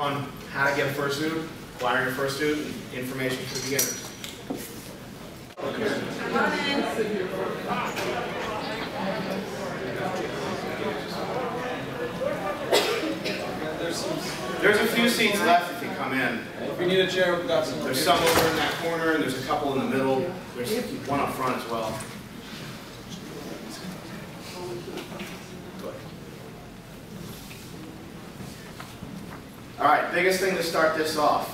On how to get a fursuit, acquire your fursuit, and information for beginners. Come on in. There's a few seats left if you come in. If you need a chair, we've got some. There's some over in that corner, and there's a couple in the middle. There's one up front as well. All right, biggest thing to start this off.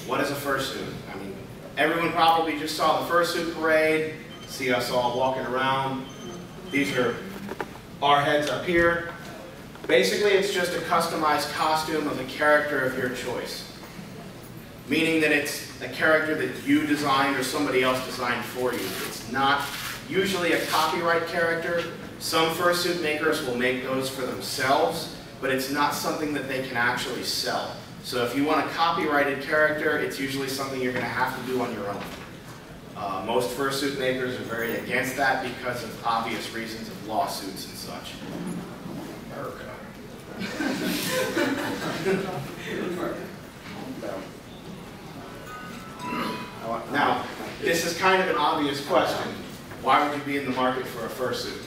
What is a fursuit? I mean, everyone probably just saw the fursuit parade, see us all walking around. These are our heads up here. Basically, it's just a customized costume of a character of your choice. Meaning that it's a character that you designed or somebody else designed for you. It's not usually a copyright character. Some fursuit makers will make those for themselves, but it's not something that they can actually sell. So if you want a copyrighted character, it's usually something you're going to have to do on your own. Most fursuit makers are very against that because of obvious reasons of lawsuits and such. America. Now, this is kind of an obvious question. Why would you be in the market for a fursuit?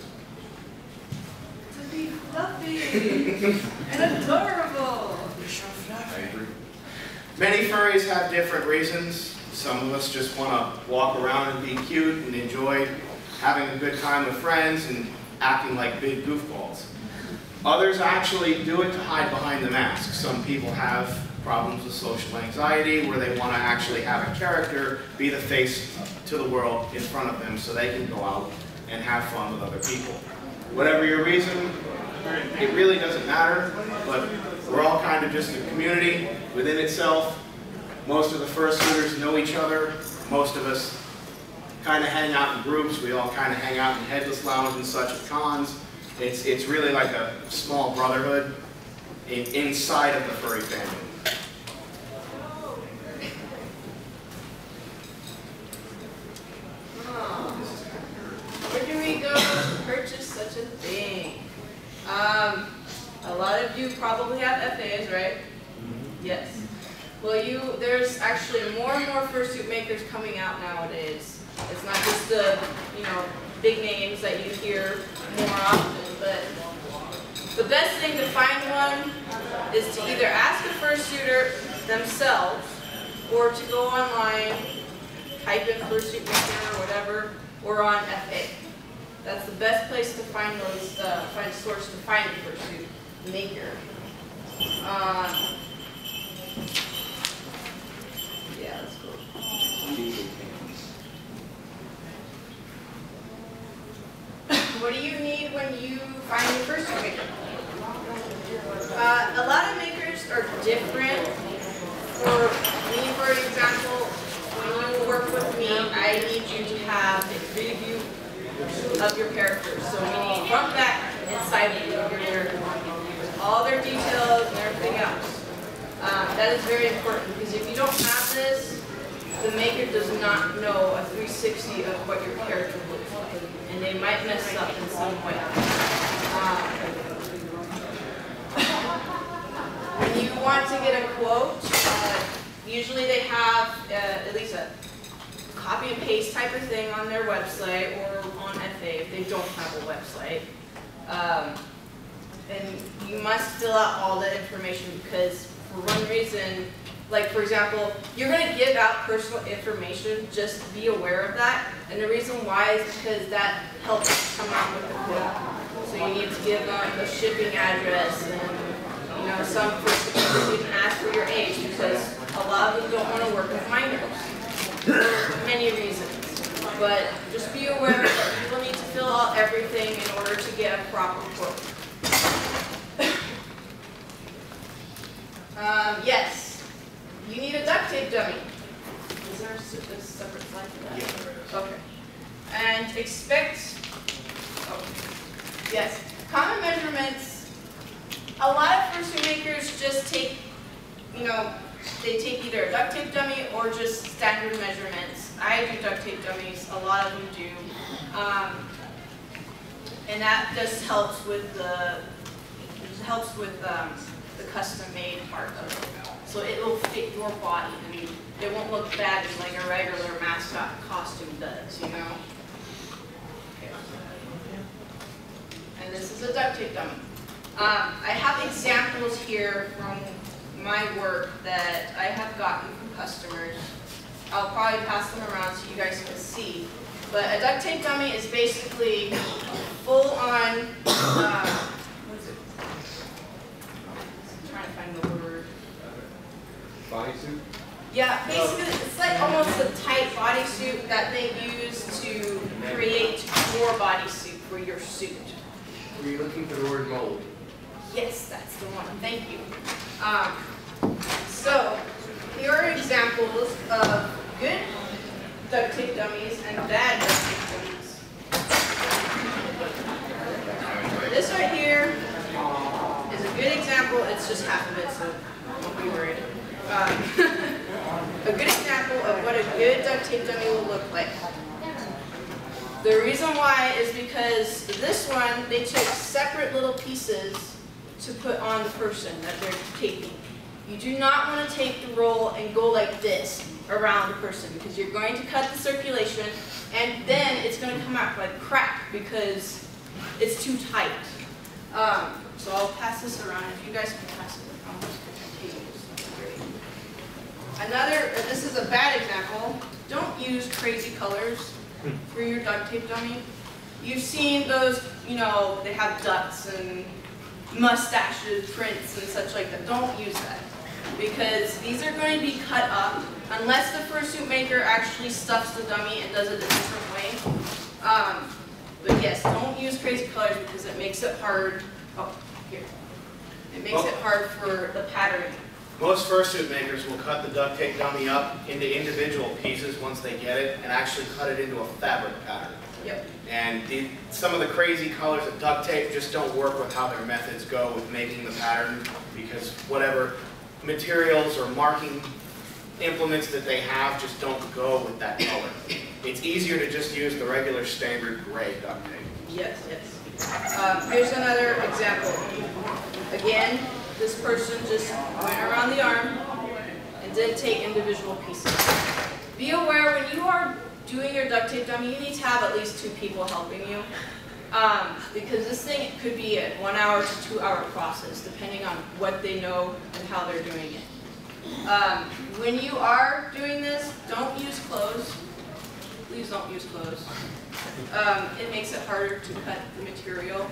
To be fluffy and adorable. I agree. Many furries have different reasons. Some of us just want to walk around and be cute and enjoy having a good time with friends and acting like big goofballs. Others actually do it to hide behind the mask. Some people have problems with social anxiety where they want to actually have a character be the face to the world in front of them so they can go out and have fun with other people. Whatever your reason, it really doesn't matter, but we're all kind of just a community within itself. Most of the fursuiters know each other. Most of us kind of hang out in groups. We all kind of hang out in headless lounge and such at cons. It's really like a small brotherhood inside of the furry family. Where do we go to purchase such a thing? A lot of you probably have FAs, right? Yes. Well, there's actually more and more fursuit makers coming out nowadays. It's not just the, big names that you hear more often, but the best thing to find one is to either ask a fursuiter themselves or to go online, type in fursuit maker or whatever, or on FA. That's the best place to find those, find a source to find a fursuit maker. Yeah, that's cool. What do you need when you find your fursuit maker? A lot of makers are different. For me, for example, when you work with me, I need you to have a preview of your characters. So we need front, back, and side view of your character with all their details and everything else. That is very important because if you don't have this, the maker does not know a 360 of what your character looks like, and they might mess up in some way. When you want to get a quote, usually they have at least a copy and paste type of thing on their website or on FA if they don't have a website. And you must fill out all the information because for one reason, like for example, you're going to give out personal information, just be aware of that. And the reason why is because that helps come out with the quote. So you need to give them the shipping address and some fursuiters even ask for your age because a lot of them don't want to work with minors for many reasons. But just be aware that you will need to fill out everything in order to get a proper quote. Yes, you need a duct tape dummy. Is there a separate slide for that? Yeah. Okay. And yes, common measurements. A lot of fursuit makers just take, they take either a duct tape dummy or just standard measurements. I do duct tape dummies, a lot of them do. And that just helps with the custom-made part of it. So it will fit your body, and it won't look bad like a regular mascot costume does, you know? And this is a duct tape dummy. I have examples here from my work that I have gotten from customers. I'll probably pass them around so you guys can see. But a duct tape dummy is basically full-on, what is it? I'm trying to find the word. Bodysuit? Yeah, basically it's like almost a tight bodysuit that they use to create your bodysuit for your suit. Were you looking for the word mold? Yes, that's the one. Thank you. So here are examples of good duct tape dummies and bad duct tape dummies. This right here is a good example. It's just half of it, so don't be worried. A good example of what a good duct tape dummy will look like. The reason why is because this one, they took separate little pieces to put on the person that they're taping. You do not want to take the roll and go like this around the person because you're going to cut the circulation and then it's going to come out like crap because it's too tight. So I'll pass this around. If you guys can pass it around, that's great. This is a bad example. Don't use crazy colors for your duct tape dummy. You've seen those, you know, they have ducks and mustaches, prints, and such like that. Don't use that because these are going to be cut up unless the fursuit maker actually stuffs the dummy and does it a different way. But yes, don't use crazy colors because it makes it hard. Oh, here. It makes it hard for the patterning. Most fursuit makers will cut the duct tape dummy up into individual pieces once they get it and actually cut it into a fabric pattern. Yep. And some of the crazy colors of duct tape just don't work with how their methods go with making the pattern because whatever materials or marking implements that they have just don't go with that color. It's easier to just use the regular standard gray duct tape. Yes, yes. Here's another example. Again, this person just went around the arm and didn't take individual pieces. Be aware when you are doing your duct tape dummy, you need to have at least 2 people helping you. Because this thing could be a 1 hour to 2 hour process, depending on what they know and how they're doing it. When you are doing this, don't use clothes. Please don't use clothes. It makes it harder to cut the material.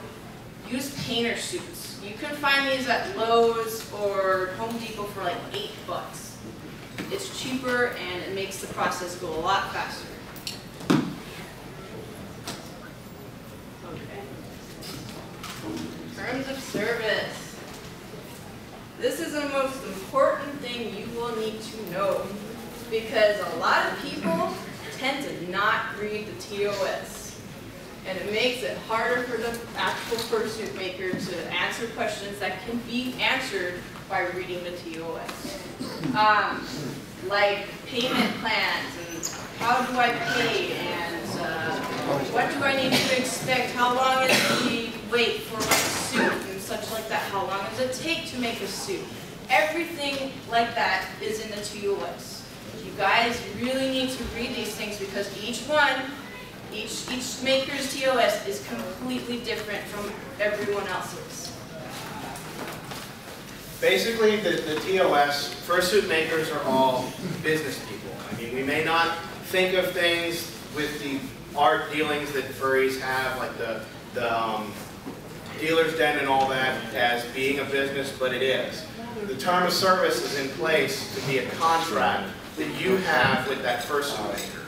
Use painter suits. You can find these at Lowe's or Home Depot for like $8. It's cheaper and it makes the process go a lot faster. Okay. Terms of service. This is the most important thing you will need to know because a lot of people tend to not read the TOS. And it makes it harder for the actual fursuit maker to answer questions that can be answered by reading the TOS. Like payment plans and how do I pay and what do I need to expect, how long is the wait for my suit and such like that, how long does it take to make a suit. Everything like that is in the TOS. You guys really need to read these things because each maker's TOS is completely different from everyone else's. Basically, the TOS, fursuit makers are all business people. I mean, we may not think of things with the art dealings that furries have, like the dealer's den and all that, as being a business, but it is. The term of service is in place to be a contract that you have with that fursuit maker.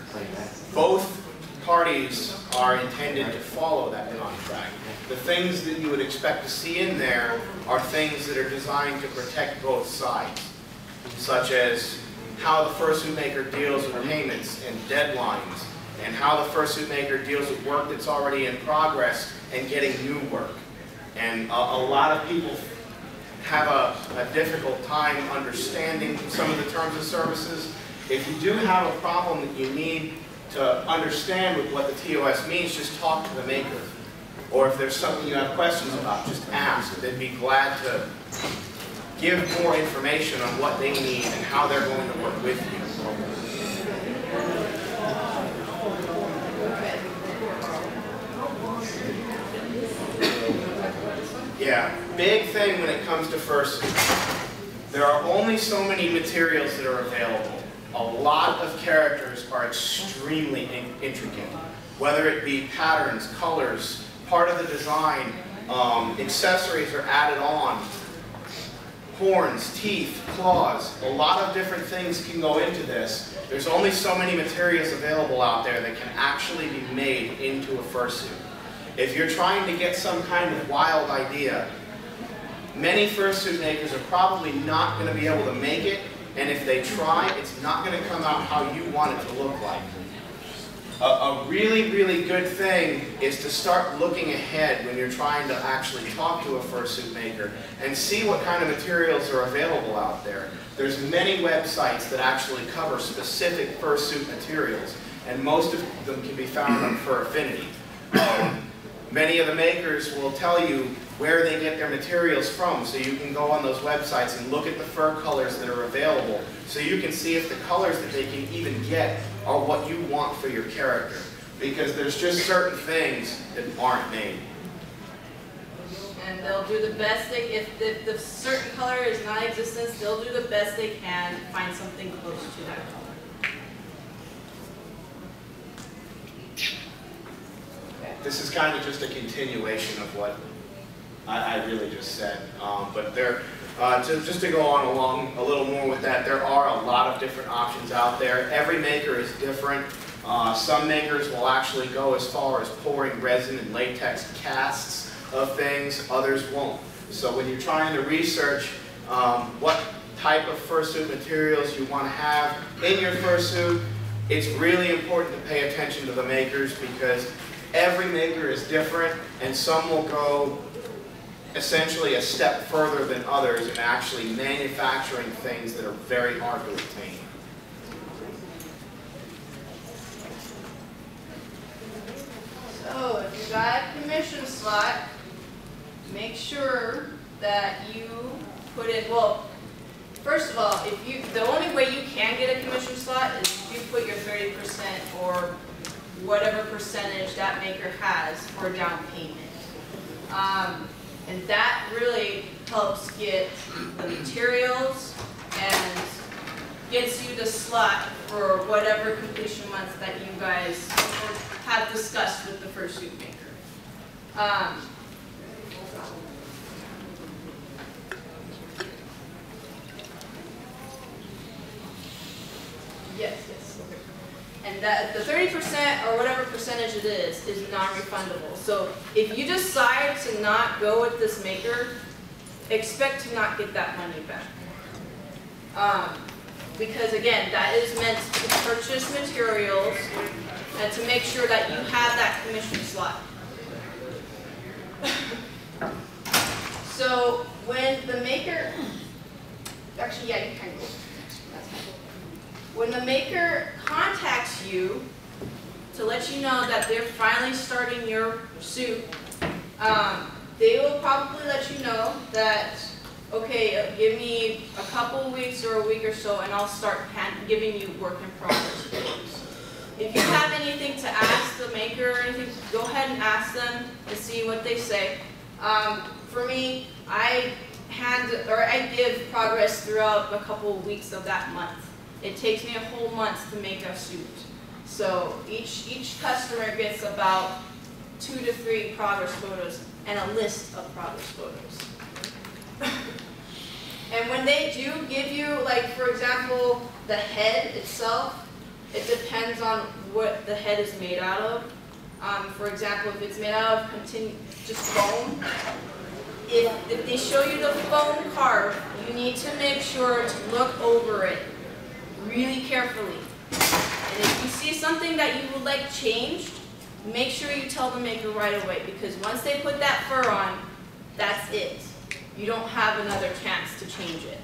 Both parties are intended to follow that contract. The things that you would expect to see in there are things that are designed to protect both sides, such as how the fursuit maker deals with payments and deadlines, and how the fursuit maker deals with work that's already in progress and getting new work. And a lot of people have a difficult time understanding some of the terms of services. If you do have a problem that you need to understand with what the TOS means, just talk to the maker. Or if there's something you have questions about, just ask. They'd be glad to give more information on what they need and how they're going to work with you. Yeah, big thing when it comes to fursuits. There are only so many materials that are available. A lot of characters are extremely intricate, whether it be patterns, colors, part of the design, accessories are added on, horns, teeth, claws, a lot of different things can go into this. There's only so many materials available out there that can actually be made into a fursuit. If you're trying to get some kind of wild idea, many fursuit makers are probably not going to be able to make it, and if they try, it's not going to come out how you want it to look like. A really, really good thing is to start looking ahead when you're trying to actually talk to a fursuit maker and see what kind of materials are available out there. There's many websites that actually cover specific fursuit materials, and most of them can be found on Fur Affinity. Many of the makers will tell you where they get their materials from, so you can go on those websites and look at the fur colors that are available, so you can see if the colors that they can even get are what you want for your character. Because there's just certain things that aren't made. And they'll do the best they, if the certain color is non-existent, they'll do the best they can to find something close to that color. This is kind of just a continuation of what I really just said. But there, just to go on along a little more with that, there are a lot of different options out there. Every maker is different. Some makers will actually go as far as pouring resin and latex casts of things, others won't. So when you're trying to research what type of fursuit materials you want to have in your fursuit, it's really important to pay attention to the makers, because every maker is different, and some will go essentially a step further than others in actually manufacturing things that are very hard to obtain. So if you got a commission slot, make sure that you put it, well, first of all, if you, the only way you can get a commission slot is if you put your 30% or whatever percentage that maker has for down payment. And that really helps get the materials and gets you the slot for whatever completion month that you guys have discussed with the fursuit maker. Yes. And that the 30% or whatever percentage it is non-refundable. So if you decide to not go with this maker, expect to not get that money back. Because again, that is meant to purchase materials and to make sure that you have that commission slot. So when the maker, actually yeah, you can go. When the maker contacts you to let you know that they're finally starting your suit, they will probably let you know that, okay, give me a couple weeks or a week or so and I'll start giving you work in progress photos. If you have anything to ask the maker or anything, go ahead and ask them and see what they say. For me, I give progress throughout a couple weeks of that month. It takes me a whole month to make a suit. So each customer gets about 2 to 3 progress photos and a list of progress photos. And when they do give you, like for example, the head itself, it depends on what the head is made out of. For example, if it's made out of just foam, if they show you the foam carve, you need to make sure to look over it really carefully. And if you see something that you would like changed, make sure you tell the maker right away, because once they put that fur on, that's it. You don't have another chance to change it.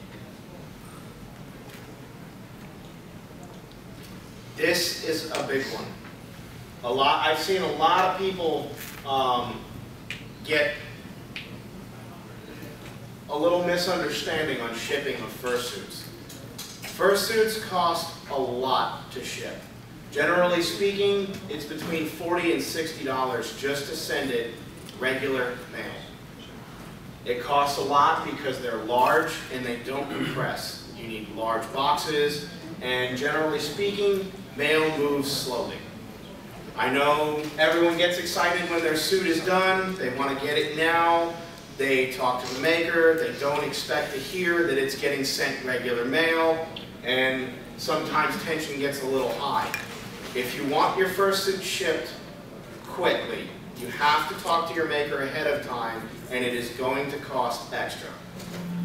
This is a big one. I've seen a lot of people get a little misunderstanding on shipping of fursuits. Fursuits cost a lot to ship. Generally speaking, it's between $40 and $60 just to send it regular mail. It costs a lot because they're large and they don't compress. You need large boxes, and generally speaking, mail moves slowly. I know everyone gets excited when their suit is done. They want to get it now. They talk to the maker. They don't expect to hear that it's getting sent regular mail, and sometimes tension gets a little high. If you want your fursuit shipped quickly, you have to talk to your maker ahead of time, and it is going to cost extra.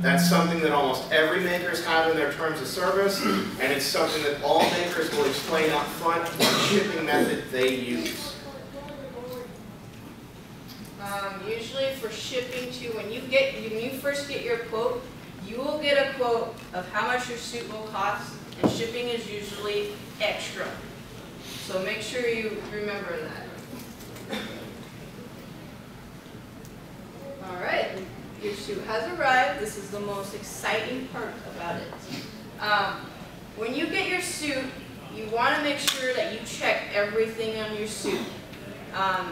That's something that almost every makers have in their terms of service, and it's something that all makers will explain up front what shipping method they use. Usually for shipping to, when you first get your quote, you will get a quote of how much your suit will cost, and shipping is usually extra. So make sure you remember that. Alright, your suit has arrived. This is the most exciting part about it. When you get your suit, you want to make sure that you check everything on your suit.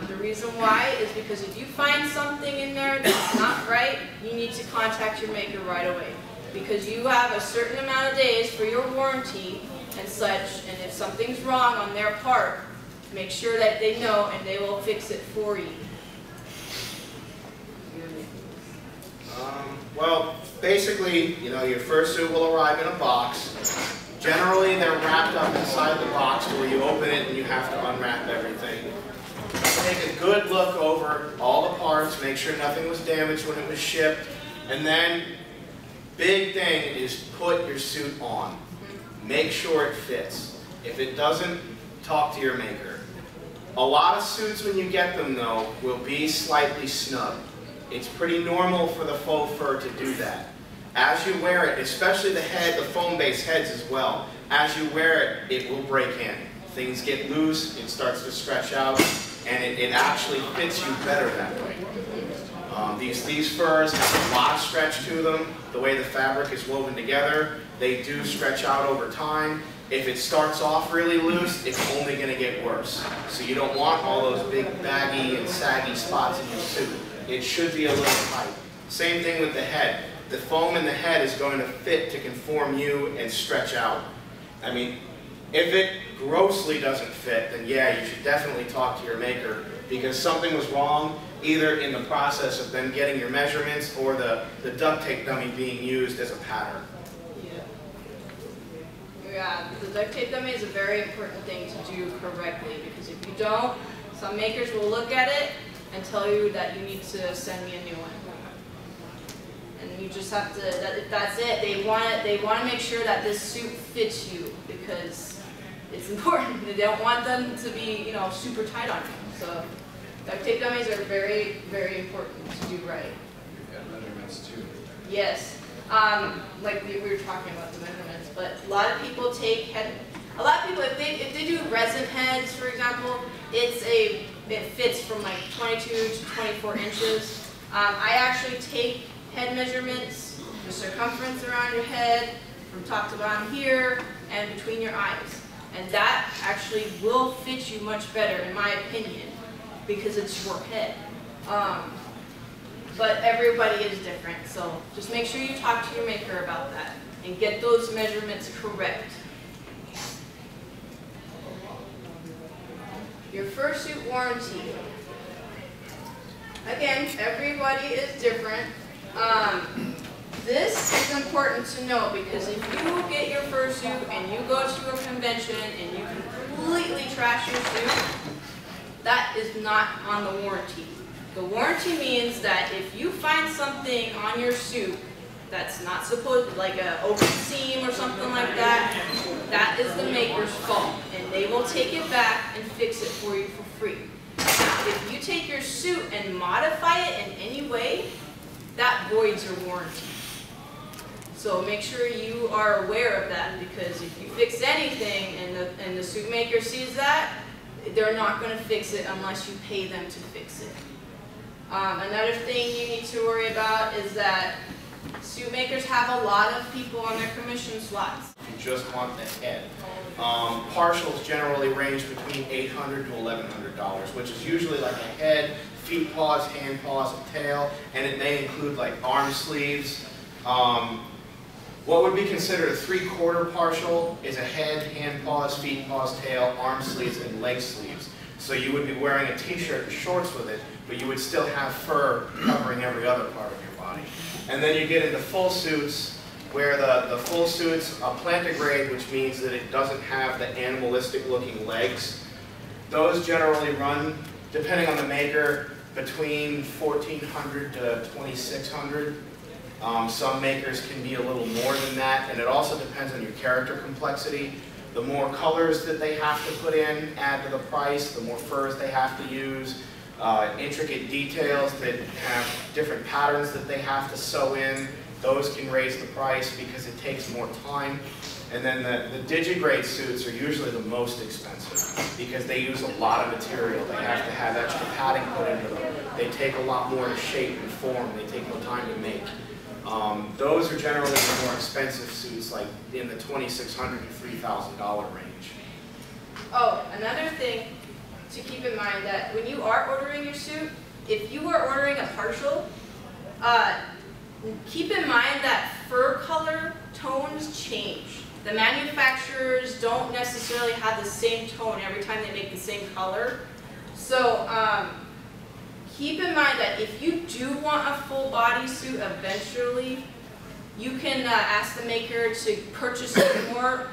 The reason why is because if you find something in there that's not right, you need to contact your maker right away. Because you have a certain amount of days for your warranty and such, and if something's wrong on their part, make sure that they know and they will fix it for you. Well, basically, your fursuit will arrive in a box. Generally, they're wrapped up inside the box where you open it and you have to unwrap everything. Take a good look over all the parts, make sure nothing was damaged when it was shipped, and then, big thing is put your suit on. Make sure it fits. If it doesn't, talk to your maker. A lot of suits, when you get them though, will be slightly snug. It's pretty normal for the faux fur to do that. As you wear it, especially the head, the foam-based heads as well, as you wear it, it will break in. Things get loose, it starts to stretch out, and it actually fits you better that way. These furs have a lot of stretch to them. The way the fabric is woven together, they do stretch out over time. If it starts off really loose, it's only going to get worse. So you don't want all those big baggy and saggy spots in your suit. It should be a little tight. Same thing with the head. The foam in the head is going to fit to conform you and stretch out. I mean, if it grossly doesn't fit, then yeah, you should definitely talk to your maker because something was wrong, either in the process of them getting your measurements or the duct tape dummy being used as a pattern. Yeah, the duct tape dummy is a very important thing to do correctly because if you don't, some makers will look at it and tell you that you need to send me a new one. And you just have to, that's it. They want to make sure that this suit fits you because it's important. They don't want them to be, super tight on you. So duct tape dummies are very, very important to do right. You've got measurements too. Yes. Like we were talking about the measurements, but a lot of people take a lot of people, if they do resin heads, for example, it fits from like 22 to 24 inches. I actually take head measurements, the circumference around your head, from top to bottom here, and between your eyes. And that actually will fit you much better, in my opinion, because it's your head. But everybody is different, so just make sure you talk to your maker about that and get those measurements correct. Your fursuit warranty. Again, everybody is different. This is important to know because if you get your fursuit and you go to a convention and you completely trash your suit, that is not on the warranty. The warranty means that if you find something on your suit that's not supposed, like an open seam or something like that, that is the maker's fault, and they will take it back and fix it for you for free. Now, if you take your suit and modify it in any way, that voids your warranty. So make sure you are aware of that, because if you fix anything and the suit maker sees that, they're not going to fix it unless you pay them to fix it. Another thing you need to worry about is that suit makers have a lot of people on their commission slots. You just want the head. Partials generally range between $800 to $1,100, which is usually like a head, feet paws, hand paws, and tail, and it may include like arm sleeves. What would be considered a 3/4 partial is a head, hand paws, feet paws, tail, arm sleeves, and leg sleeves. So you would be wearing a t-shirt and shorts with it, but you would still have fur covering every other part of your body. And then you get into full suits, where the full suit's a plantigrade, which means that it doesn't have the animalistic looking legs. Those generally run, depending on the maker, between $1,400 to $2,600. Some makers can be a little more than that, and it also depends on your character complexity. The more colors that they have to put in add to the price, the more furs they have to use, intricate details that have different patterns that they have to sew in, those can raise the price because it takes more time. And then the digigrade suits are usually the most expensive because they use a lot of material. They have to have extra padding put into them. They take a lot more to shape and form. They take more time to make. Those are generally the more expensive suits, like in the $2,600 to $3,000 range. Oh, another thing to keep in mind that when you are ordering your suit, if you are ordering a partial, keep in mind that fur color tones change. The manufacturers don't necessarily have the same tone every time they make the same color. So keep in mind that if you do want a full body suit eventually, you can ask the maker to purchase more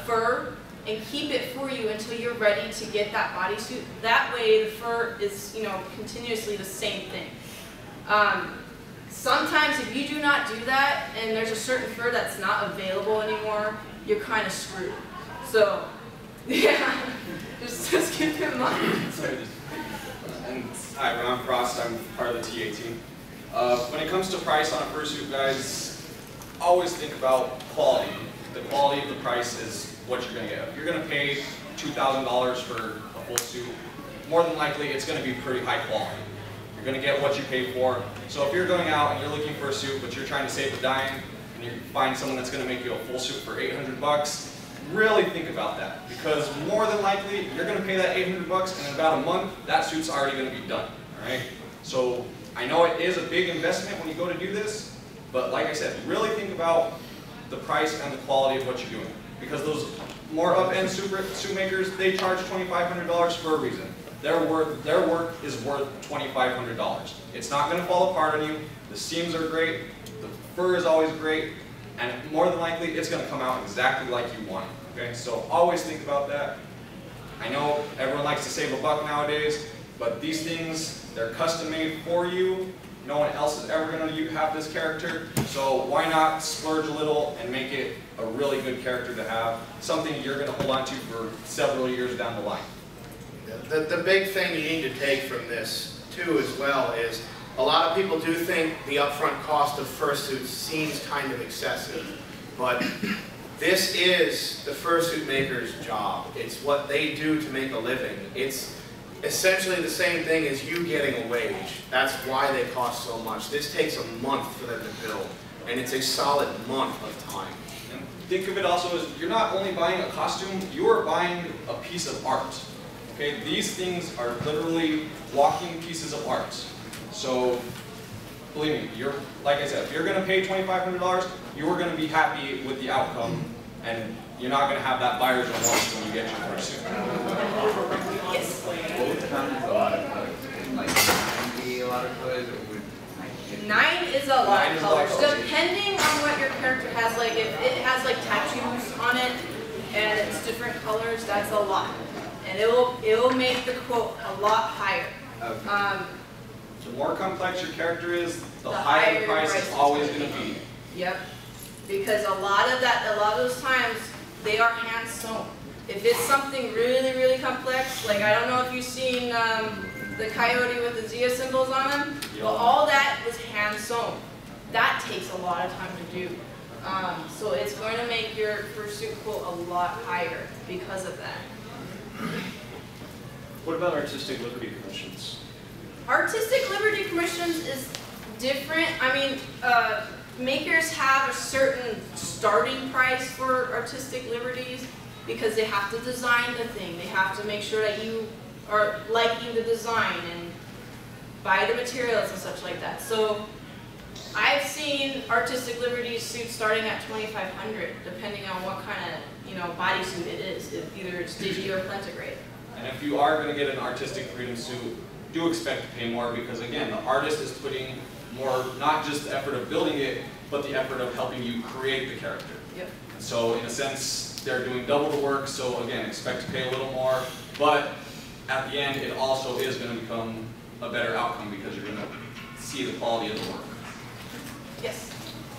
fur and keep it for you until you're ready to get that bodysuit. That way the fur is, continuously the same thing. Sometimes if you do not do that and there's a certain fur that's not available anymore, you're kind of screwed. So, yeah, just keep in mind. And hi, I'm Frost. I'm part of the TA team. When it comes to price on a fursuit, guys, always think about quality. The quality of the price is what you're going to get. If you're going to pay $2,000 for a full suit, more than likely it's going to be pretty high quality. You're going to get what you pay for. So if you're going out and you're looking for a suit, but you're trying to save a dime, and you find someone that's going to make you a full suit for $800, really think about that. Because more than likely, you're going to pay that $800, and in about a month, that suit's already going to be done. All right? So I know it is a big investment when you go to do this, but like I said, really think about the price and the quality of what you're doing. Because those more up-end suit makers, they charge $2,500 for a reason. Their work is worth $2,500. It's not going to fall apart on you. The seams are great. The fur is always great. And more than likely, it's going to come out exactly like you want it. Okay? So always think about that. I know everyone likes to save a buck nowadays, but these things, they're custom made for you. No one else is ever going to have this character. So why not splurge a little and make it a really good character to have, something you're going to hold on to for several years down the line. The big thing you need to take from this, too, as well, is a lot of people do think the upfront cost of fursuits seems kind of excessive, but this is the fursuit maker's job. It's what they do to make a living. It's essentially the same thing as you getting a wage. That's why they cost so much. This takes a month for them to build, and it's a solid month of time. And think of it also as you're not only buying a costume, you are buying a piece of art. Okay, these things are literally walking pieces of art. So, believe me, like I said, if you're going to pay $2,500, you're going to be happy with the outcome, and you're not going to have that buyer's remorse when you get your first suit. Yes. Both times a lot of colors. Like 90 a lot of colors, or would 9 is a lot of colors, colors. depending on what your character has. Like if it has like tattoos on it and it's different colors, that's a lot. And it will make the quote a lot higher. Okay. The more complex your character is, the higher the price is always going to be. Yep. Because a lot of those times, they are hand sewn. If it's something really, really complex, like I don't know if you've seen the coyote with the Zia symbols on them, but all that was hand sewn. That takes a lot of time to do. So it's going to make your fursuit quote a lot higher because of that. What about artistic liberty commissions? Artistic liberty commissions is different. I mean, makers have a certain starting price for artistic liberties because they have to design the thing. They have to make sure that you are liking the design and buy the materials and such like that. So I've seen artistic liberties suits starting at $2,500, depending on what kind of bodysuit it is. Either it's digi or pentagrade. And if you are going to get an artistic freedom suit, do expect to pay more because again, the artist is putting more, not just the effort of building it, but the effort of helping you create the character. Yep. So in a sense, they're doing double the work, so again, expect to pay a little more, but at the end, it also is going to become a better outcome because you're going to see the quality of the work. Yes.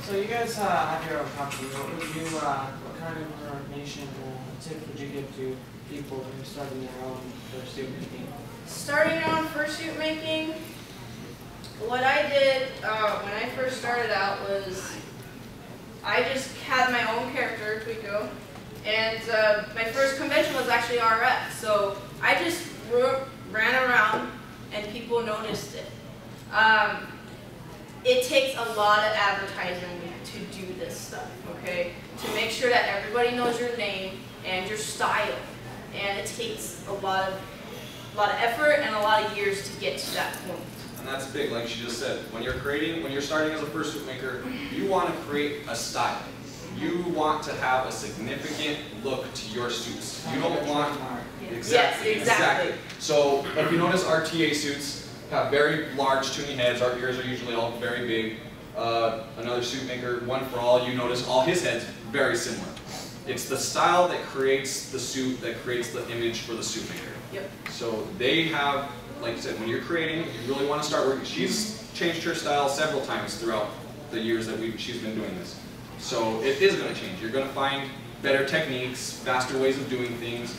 So you guys have your own company. What kind of information or tips would you give to people who are starting their own fursuit making? Starting on fursuit making, what I did when I first started out was I just had my own character, Twinky, and my first convention was actually RX. So I just ran around and people noticed it. It takes a lot of advertising to do this stuff, okay? To make sure that everybody knows your name and your style. And it takes a lot of effort and a lot of years to get to that point. And that's big, like she just said. When you're starting as a fursuit maker, you want to create a style. You want to have a significant look to your suits. You don't want... Exactly, yes, exactly. So, if you notice, our TA suits have very large toony heads. Our ears are usually all very big. Another suit maker, One for All, you notice all his heads very similar. It's the style that creates the suit, that creates the image for the suit maker. Yep. So they have, like I said, when you're creating, you really want to start working. She's changed her style several times throughout the years that she's been doing this. So it is going to change. You're going to find better techniques, faster ways of doing things.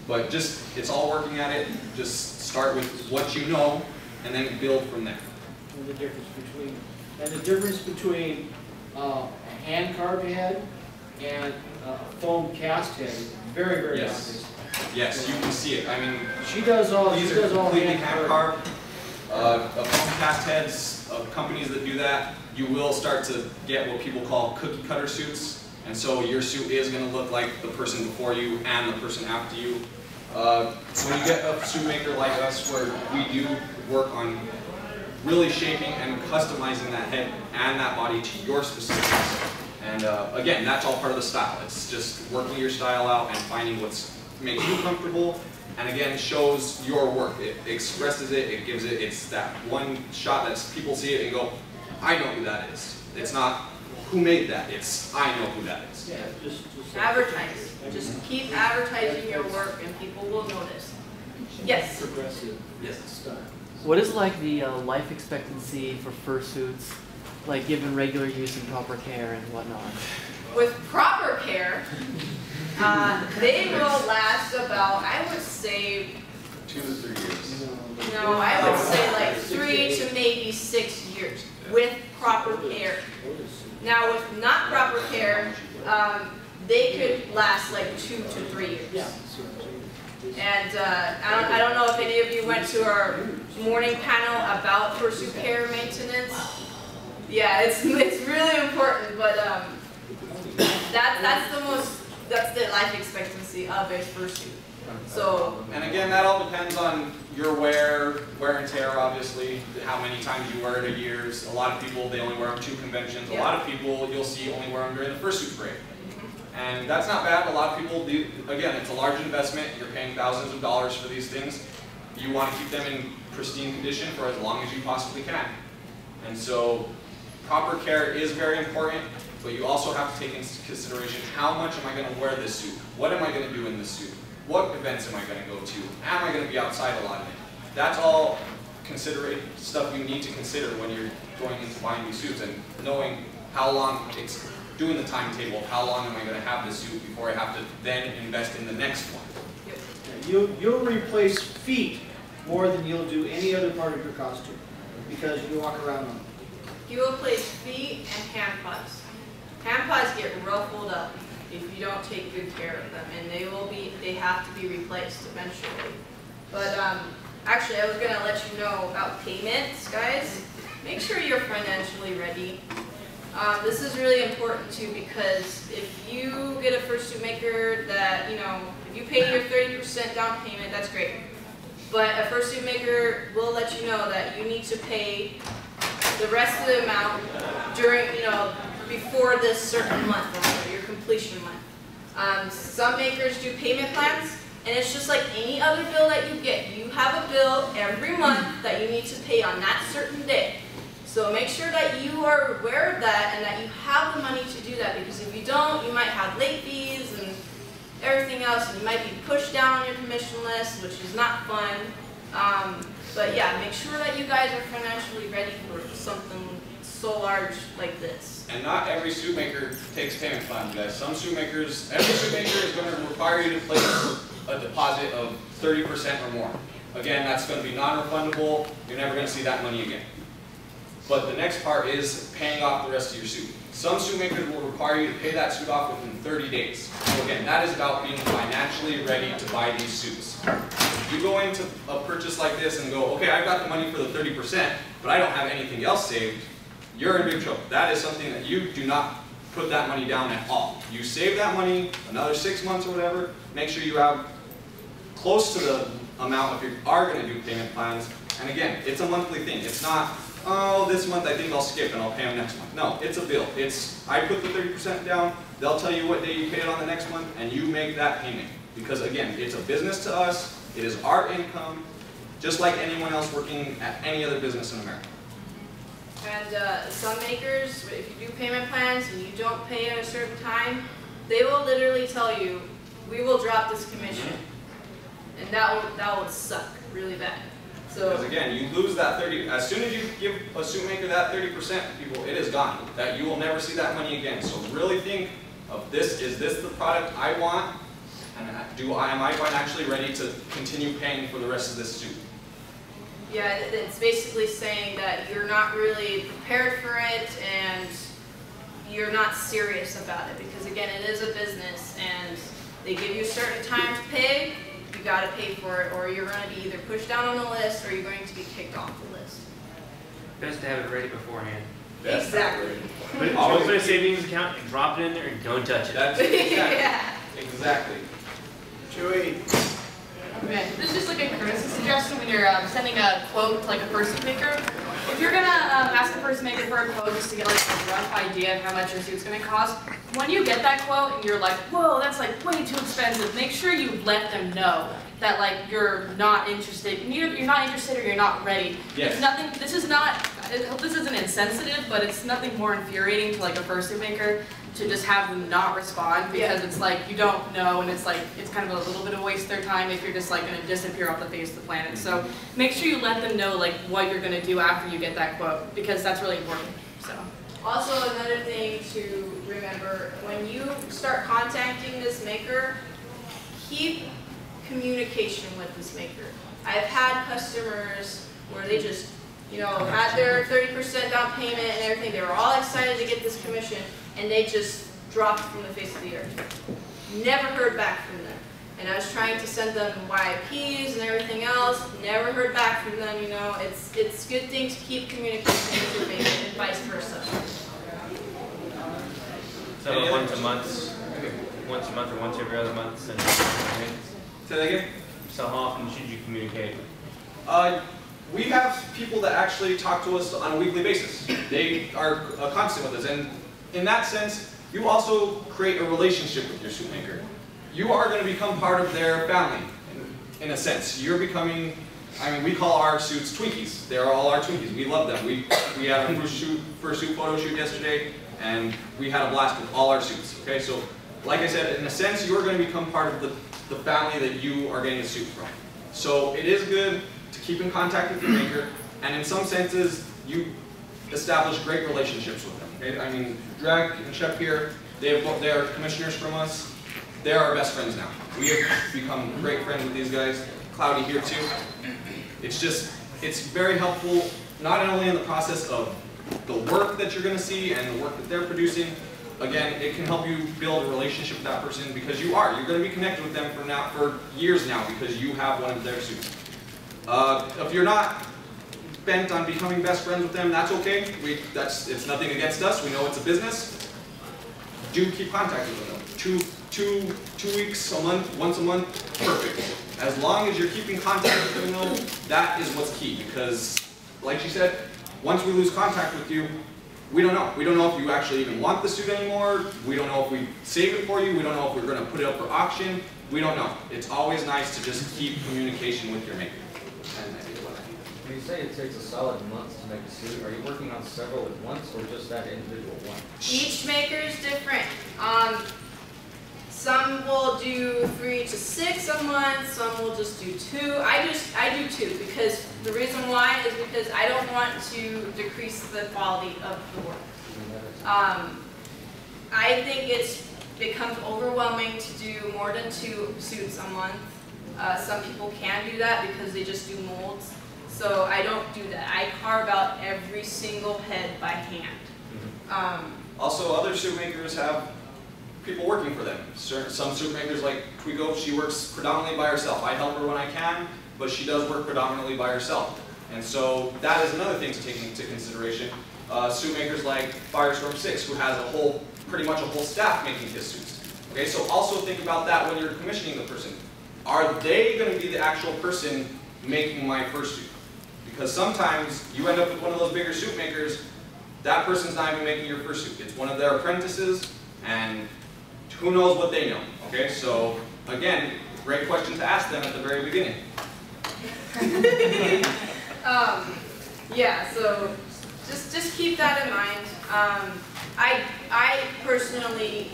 But it's all working at it. Just start with what you know, and then build from there. And the difference between a hand carved head and a foam cast head is very, very obvious. Yes, you can see it. I mean, she does all. These are completely hand carved. Foam cast heads of companies that do that, you will start to get what people call cookie cutter suits. And so your suit is going to look like the person before you and the person after you. When you get a suit maker like us, where we do work on really shaping and customizing that head and that body to your specifics. And again, that's all part of the style. It's just working your style out and finding what makes you comfortable. And again, shows your work. It expresses it. It gives it. It's that one shot that people see it and go, "I know who that is." It's not who made that. It's I know who that is. Yeah, just advertise. Just keep advertising your work, and people will notice. Yes. Progressive. Yes. Style. What is like the life expectancy for fursuits, like given regular use and proper care and whatnot? With proper care, they will last about, I would say, 2 to 3 years. no, I would say like 3 to maybe 6 years with proper care. Now, with not proper care, they could last like 2 to 3 years. And I don't know if any of you went to our morning panel about fursuit care maintenance. Yeah, it's really important, but that's the life expectancy of a fursuit. So. And again, that all depends on your wear and tear, obviously, how many times you wear it a year. A lot of people, they only wear them 2 conventions. A lot of people, you'll see, only wear them during the fursuit parade. And that's not bad. A lot of people do. Again, it's a large investment. You're paying thousands of dollars for these things. You want to keep them in pristine condition for as long as you possibly can. And so proper care is very important, but you also have to take into consideration, how much am I going to wear this suit? What am I going to do in this suit? What events am I going to go to? Am I going to be outside a lot of it? That's all stuff you need to consider when you're going into buying these suits and knowing how long it's doing the timetable of how long am I going to have this suit before I have to then invest in the next one. You'll replace feet more than you'll do any other part of your costume because you walk around on them. You will replace feet and hand paws. Hand paws get ruffled up if you don't take good care of them, and they have to be replaced eventually. But actually, I was going to let you know about payments, guys. Make sure you're financially ready. This is really important too, because if you get a fursuit maker that, you know, if you pay your 30% down payment, that's great. But a fursuit maker will let you know that you need to pay the rest of the amount during, you know, before this certain month, or your completion month. Some makers do payment plans, and it's just like any other bill that you get. You have a bill every month that you need to pay on that certain day. So make sure that you are aware of that and that you have the money to do that, because if you don't, you might have late fees and everything else, and you might be pushed down on your commission list, which is not fun. But yeah, make sure that you guys are financially ready for something so large like this. And not every suit maker takes payment plans, guys. Some suit makers, every suit maker is going to require you to place a deposit of 30% or more. Again, that's going to be non-refundable. You're never going to see that money again. But the next part is paying off the rest of your suit. Some suit makers will require you to pay that suit off within 30 days. So again, that is about being financially ready to buy these suits. If you go into a purchase like this and go, okay, I've got the money for the 30%, but I don't have anything else saved, you're in big trouble. That is something that you do not put that money down at all. You save that money, another 6 months or whatever, make sure you have close to the amount if you are going to do payment plans. And again, it's a monthly thing. It's not, oh, this month I think I'll skip and I'll pay them next month. No, it's a bill. It's, I put the 30% down, they'll tell you what day you pay it on the next month, and you make that payment. Because again, it's a business to us, it is our income, just like anyone else working at any other business in America. And some makers, if you do payment plans and you don't pay at a certain time, they will literally tell you, we will drop this commission. And that would suck really bad. So, because again, you lose that 30, as soon as you give a suit maker that 30%, people, it is gone. That you will never see that money again. So really think of this, is this the product I want? And am I actually ready to continue paying for the rest of this suit? yeah, it's basically saying that you're not really prepared for it and you're not serious about it, because again, it is a business and they give you a certain time to pay, you got to pay for it, or you're going to be either pushed down on the list or you're going to be kicked off the list. Best to have it ready beforehand. Exactly. Open a savings account and drop it in there and don't touch it. That's exactly. Yeah. Exactly. Chewy. Okay, this is just like a courtesy suggestion when you're sending a quote to like a fursuit maker. If you're gonna ask a fursuit maker for a quote just to get like a rough idea of how much your suit's gonna cost, when you get that quote and you're like, whoa, that's like way too expensive, make sure you let them know that like you're not interested. Either you're not interested or you're not ready. Yes. It's nothing. This is not. I hope this isn't insensitive, but it's nothing more infuriating to like a fursuit maker to just have them not respond, because it's like you don't know, and it's like it's kind of a little bit of a waste of their time if you're just like going to disappear off the face of the planet. So make sure you let them know like what you're going to do after you get that quote, because that's really important. So Also, another thing to remember, when you start contacting this maker, keep communication with this maker. I've had customers where they just, you know, had their 30% down payment and everything. They were all excited to get this commission, and they just dropped from the face of the earth. Never heard back from them. And I was trying to send them YIPs and everything else. Never heard back from them. You know, it's a good thing to keep communication with your maker and vice versa. So once a month or once every other month, send Say that again? So how often should you communicate? We have people that actually talk to us on a weekly basis. They are constant with us, and in that sense, you also create a relationship with your suit maker. You are going to become part of their family, in a sense. You're becoming, I mean, we call our suits Twinkies. They're all our Twinkies. We love them. We had a Fursuit photo shoot yesterday, and we had a blast with all our suits. Okay, so like I said, in a sense, you're going to become part of the family that you are getting a suit from. So it is good to keep in contact with your maker, and in some senses, you establish great relationships with them. Okay? I mean, Drag and Shep here, they are commissioners from us. They're our best friends now. We have become great friends with these guys. Cloudy here too. It's very helpful, not only in the process of the work that you're going to see and the work that they're producing. Again, it can help you build a relationship with that person, because you're going to be connected with them for years now, because you have one of their suits. If you're not bent on becoming best friends with them, that's okay. It's nothing against us. We know it's a business. Do keep contact with them. Two weeks, a month, once a month, perfect. As long as you're keeping contact with them, though, that is what's key. Because, like she said, once we lose contact with you, we don't know. We don't know if you actually even want the suit anymore. We don't know if we save it for you. We don't know if we're going to put it up for auction. We don't know. It's always nice to just keep communication with your maker. When you say it takes a solid month to make a suit, are you working on several at once or just that individual one? Each maker is different. Some will do 3 to 6 a month, some will just do 2. I do 2 because the reason why is because I don't want to decrease the quality of the work. I think it becomes overwhelming to do more than 2 suits a month. Some people can do that because they just do molds. So I don't do that. I carve out every single head by hand. Also, other suit makers have people working for them. Some suit makers like Twinky, she works predominantly by herself. I help her when I can, but she does work predominantly by herself. And so that is another thing to take into consideration. Suit makers like Firestorm 6, who has pretty much a whole staff making his suits. Okay, so also think about that when you're commissioning the person. Are they going to be the actual person making my first suit? Because sometimes you end up with one of those bigger suit makers, that person's not even making your first suit. It's one of their apprentices, and who knows what they know, okay? So, again, great question to ask them at the very beginning. Yeah, so just keep that in mind. I personally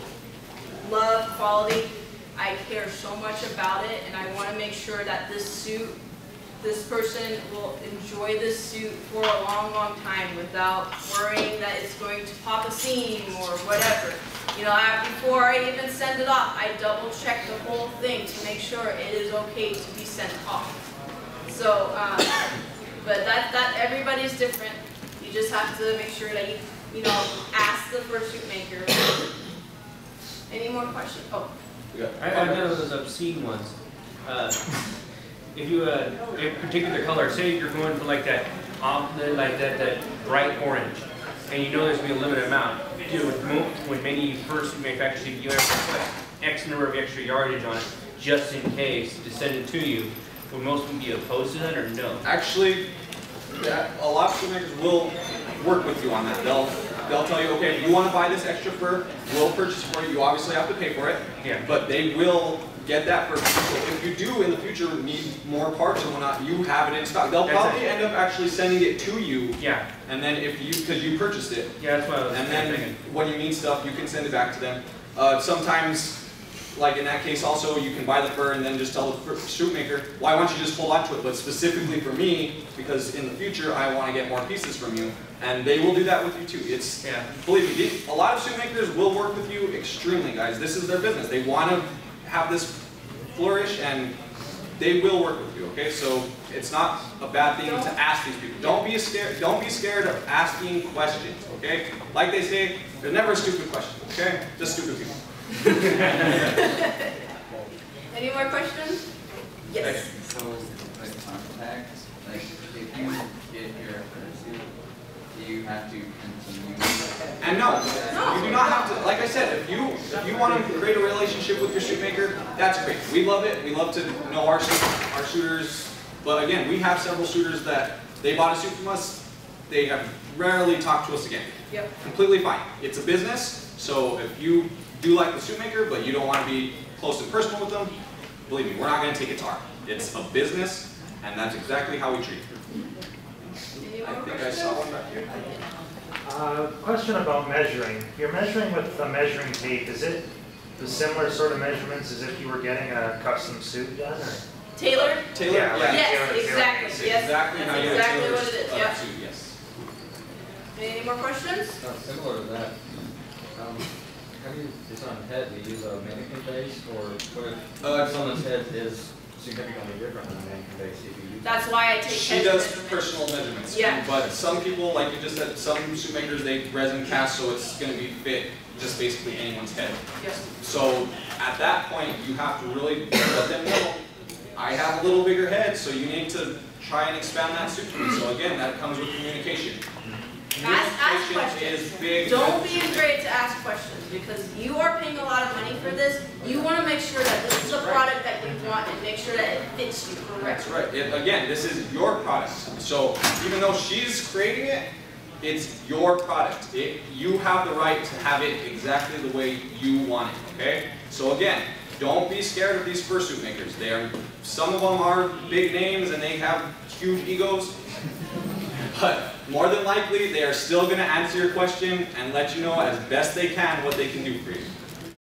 love quality. I care so much about it, and I want to make sure that this person will enjoy this suit for a long, long time without worrying that it's going to pop a seam or whatever. You know, before I even send it off, I double check the whole thing to make sure it is okay to be sent off. So, but that everybody's different. You just have to make sure that you know, ask the fursuit maker. Any more questions? Oh. I know those obscene ones. If you a particular color, say you're going for like that bright orange, and you know there's gonna be a limited amount. When many fursuit manufacturers, you have to put X number of extra yardage on it just in case to send it to you. Would most of them be opposed to that or no? Actually, a lot of suit makers will work with you on that. They'll tell you, okay, if you want to buy this extra fur, we'll purchase it for you. You obviously have to pay for it, but they will get that fur. So if you do in the future need more parts or whatnot, you have it in stock. They'll probably end up actually sending it to you. Yeah. And then because you purchased it. Yeah, that's what I was thinking. When you need stuff, you can send it back to them. Sometimes, like in that case also, you can buy the fur and then just tell the suit maker, why don't you just hold on to it? But specifically for me, because in the future I want to get more pieces from you. And they will do that with you too. Believe me, a lot of suit makers will work with you extremely, guys. This is their business. They want to have this flourish, and they will work with you. Okay, so it's not a bad thing to ask these people. Don't be scared of asking questions. Okay, like they say, there's never a stupid question. Okay, just stupid people. Any more questions? Yes. So, like contact, like if you get your fursuit, do you have to continue? And no, you do not have to. Like I said, if you want to create a relationship with your suit maker, that's great. We love it. We love to know our suiters. But again, we have several suiters that they bought a suit from us. They have rarely talked to us again. Yep. Completely fine. It's a business, so if you do like the suit maker, but you don't want to be close and personal with them, believe me, we're not going to take it to heart. It's a business, and that's exactly how we treat it. I think I saw one back here. Question about measuring. You're measuring with the measuring tape. Is it the similar sort of measurements as if you were getting a custom suit done? Or? Tailor? Tailor? Yeah. Yes, exactly. Yes. Exactly how you exactly tailor what it is. Yep. suit, yes. Any more questions? Similar to that, how do you decide on head? Do you use a mannequin base, or what if someone's head is significantly different than a mannequin base? If you use That's why I take She does personal measurements. Yeah. But some people, like you just said, some suit makers, they resin cast, so it's going to be fit just basically anyone's head. Yes. So at that point, you have to really let them know I have a little bigger head, so you need to try and expand that suit to me. So again, that comes with communication. Ask Communication questions. is big. Don't be afraid to ask questions because you are paying a lot of money for this. You want to make sure that this is a product that you want and make sure that it fits you That's correctly. right. Again, this is your product. So even though she's creating it, it's your product. You have the right to have it exactly the way you want it, okay? So again, don't be scared of these fursuit makers. Some of them are big names and they have huge egos, but more than likely they are still going to answer your question and let you know as best they can what they can do for you.